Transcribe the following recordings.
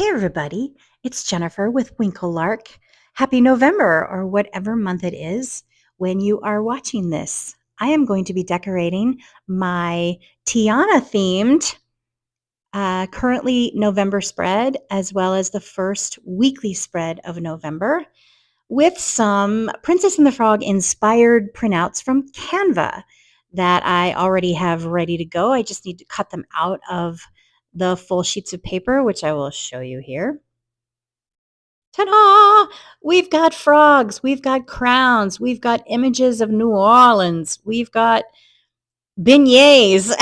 Hey, everybody, it's Jennifer with Winklelark. Happy November, or whatever month it is when you are watching this. I am going to be decorating my Tiana themed currently November spread, as well as the first weekly spread of November, with some Princess and the Frog inspired printouts from Canva that I already have ready to go. I just need to cut them out of the full sheets of paper, which I will show you here. Ta-da! We've got frogs, we've got crowns, we've got images of New Orleans, we've got beignets.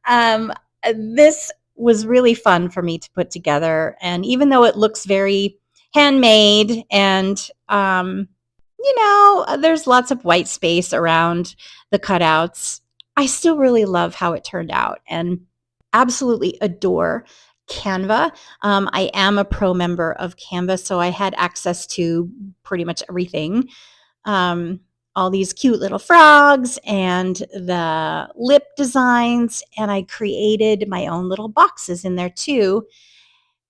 um, this was really fun for me to put together, and even though it looks very handmade and there's lots of white space around the cutouts, I still really love how it turned out and absolutely adore Canva. I am a pro member of Canva, so I had access to pretty much everything. All these cute little frogs and the lip designs, and I created my own little boxes in there too.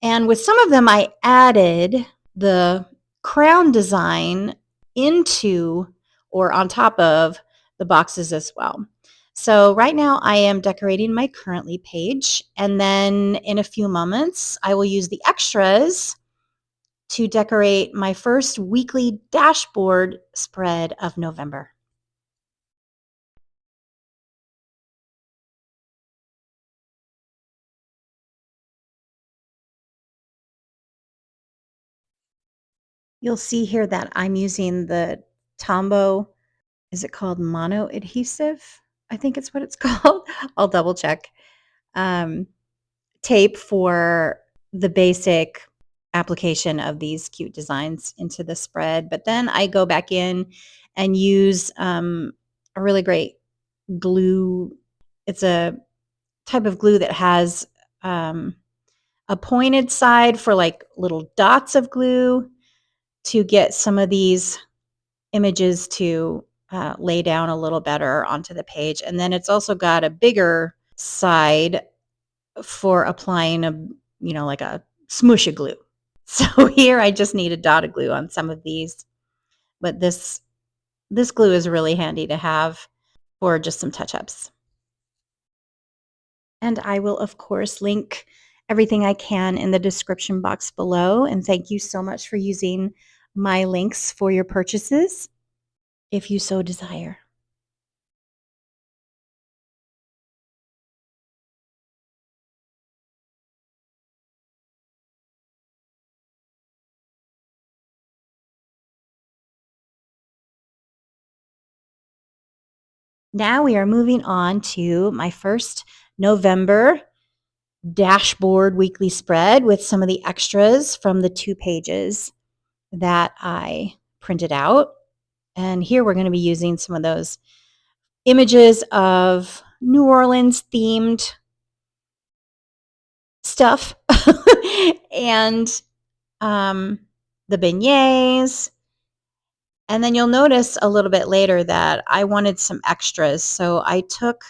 And with some of them, I added the crown design into or on top of the boxes as well. So right now I am decorating my currently page, and then in a few moments I will use the extras to decorate my first weekly dashboard spread of November. You'll see here that I'm using the Tombow, is it called mono adhesive? I think it's what it's called. I'll double check. Um, Tape for the basic application of these cute designs into the spread. But then I go back in and use a really great glue. It's a type of glue that has a pointed side for like little dots of glue to get some of these images to lay down a little better onto the page. And then it's also got a bigger side for applying like a smooshy glue. So here I just need a dot of glue on some of these, but this glue is really handy to have for just some touch-ups. And I will, of course, link everything I can in the description box below. And thank you so much for using my links for your purchases, if you so desire. Now we are moving on to my first November dashboard weekly spread with some of the extras from the 2 pages that I printed out. And here we're going to be using some of those images of New Orleans themed stuff and the beignets. And then you'll notice a little bit later that I wanted some extras. So I took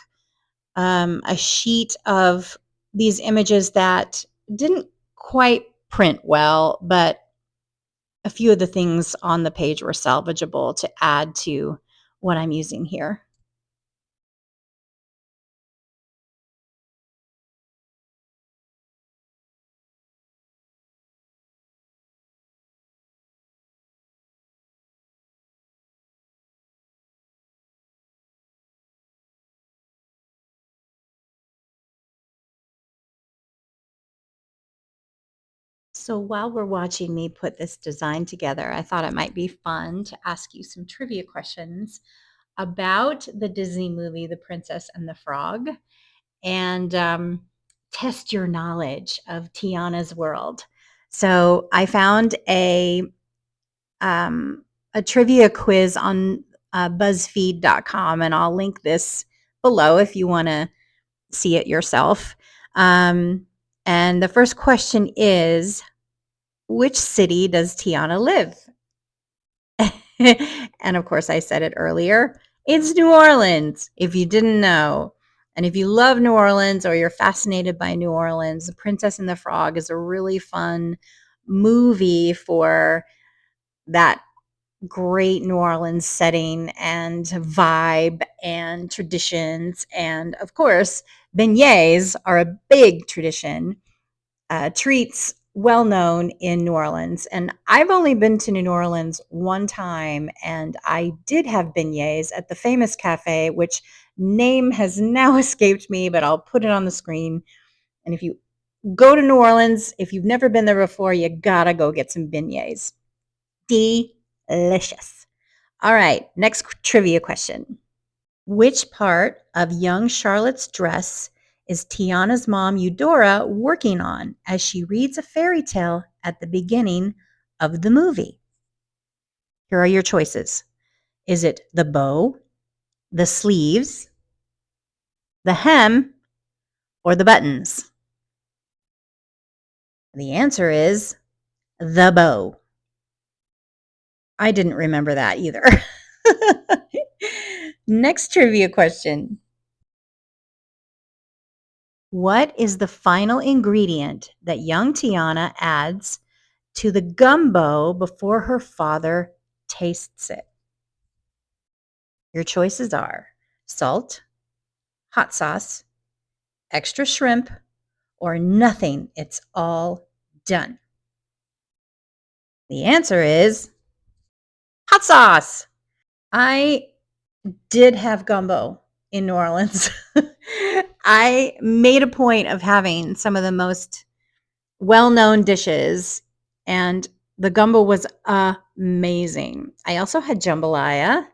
a sheet of these images that didn't quite print well, but a few of the things on the page were salvageable to add to what I'm using here. So while we're watching me put this design together, I thought it might be fun to ask you some trivia questions about the Disney movie, The Princess and the Frog, and test your knowledge of Tiana's world. So I found a trivia quiz on BuzzFeed.com, and I'll link this below if you want to see it yourself. And the first question is, which city does Tiana live? And of course, I said it earlier. It's New Orleans, if you didn't know. And if you love New Orleans or you're fascinated by New Orleans, The Princess and the Frog is a really fun movie for that great New Orleans setting and vibe and traditions. And of course, beignets are a big tradition, treats well known in New Orleans. And I've only been to New Orleans one time, and I did have beignets at the famous cafe, which name has now escaped me, but I'll put it on the screen. And if you go to New Orleans, if you've never been there before, you gotta go get some beignets. Delicious. All right, next trivia question. Which part of young Charlotte's dress is Tiana's mom, Eudora, working on as she reads a fairy tale at the beginning of the movie? Here are your choices. Is it the bow, the sleeves, the hem, or the buttons? The answer is the bow. I didn't remember that either. Next trivia question. What is the final ingredient that young Tiana adds to the gumbo before her father tastes it? Your choices are salt, hot sauce, extra shrimp, or nothing. It's all done. The answer is hot sauce. I did have gumbo in New Orleans. I made a point of having some of the most well-known dishes, and the gumbo was amazing. I also had jambalaya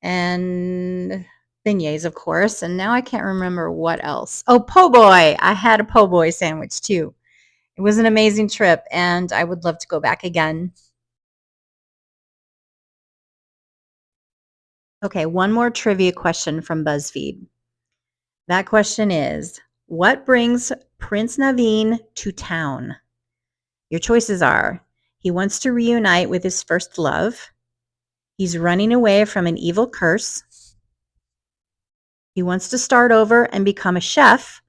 and beignets, of course, and now I can't remember what else. Oh, po' boy. I had a po' boy sandwich too. It was an amazing trip, and I would love to go back again. Okay, one more trivia question from BuzzFeed. That question is, what brings Prince Naveen to town? Your choices are, he wants to reunite with his first love, he's running away from an evil curse, he wants to start over and become a chef,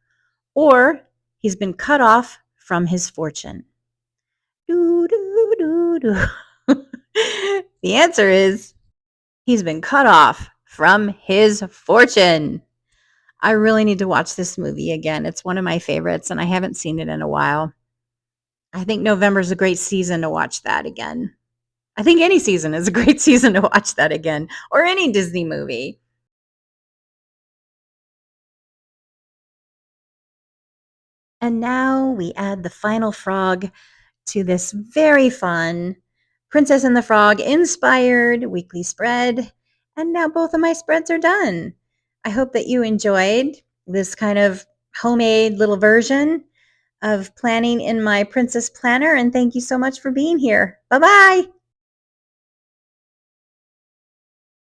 or he's been cut off from his fortune. Doo, doo, doo, doo. The answer is he's been cut off from his fortune. I really need to watch this movie again. It's one of my favorites, and I haven't seen it in a while. I think November is a great season to watch that again. I think any season is a great season to watch that again, or any Disney movie. And now we add the final frog to this very fun Princess and the Frog inspired weekly spread. And now both of my spreads are done. I hope that you enjoyed this kind of homemade little version of planning in my Princess Planner. And thank you so much for being here. Bye bye.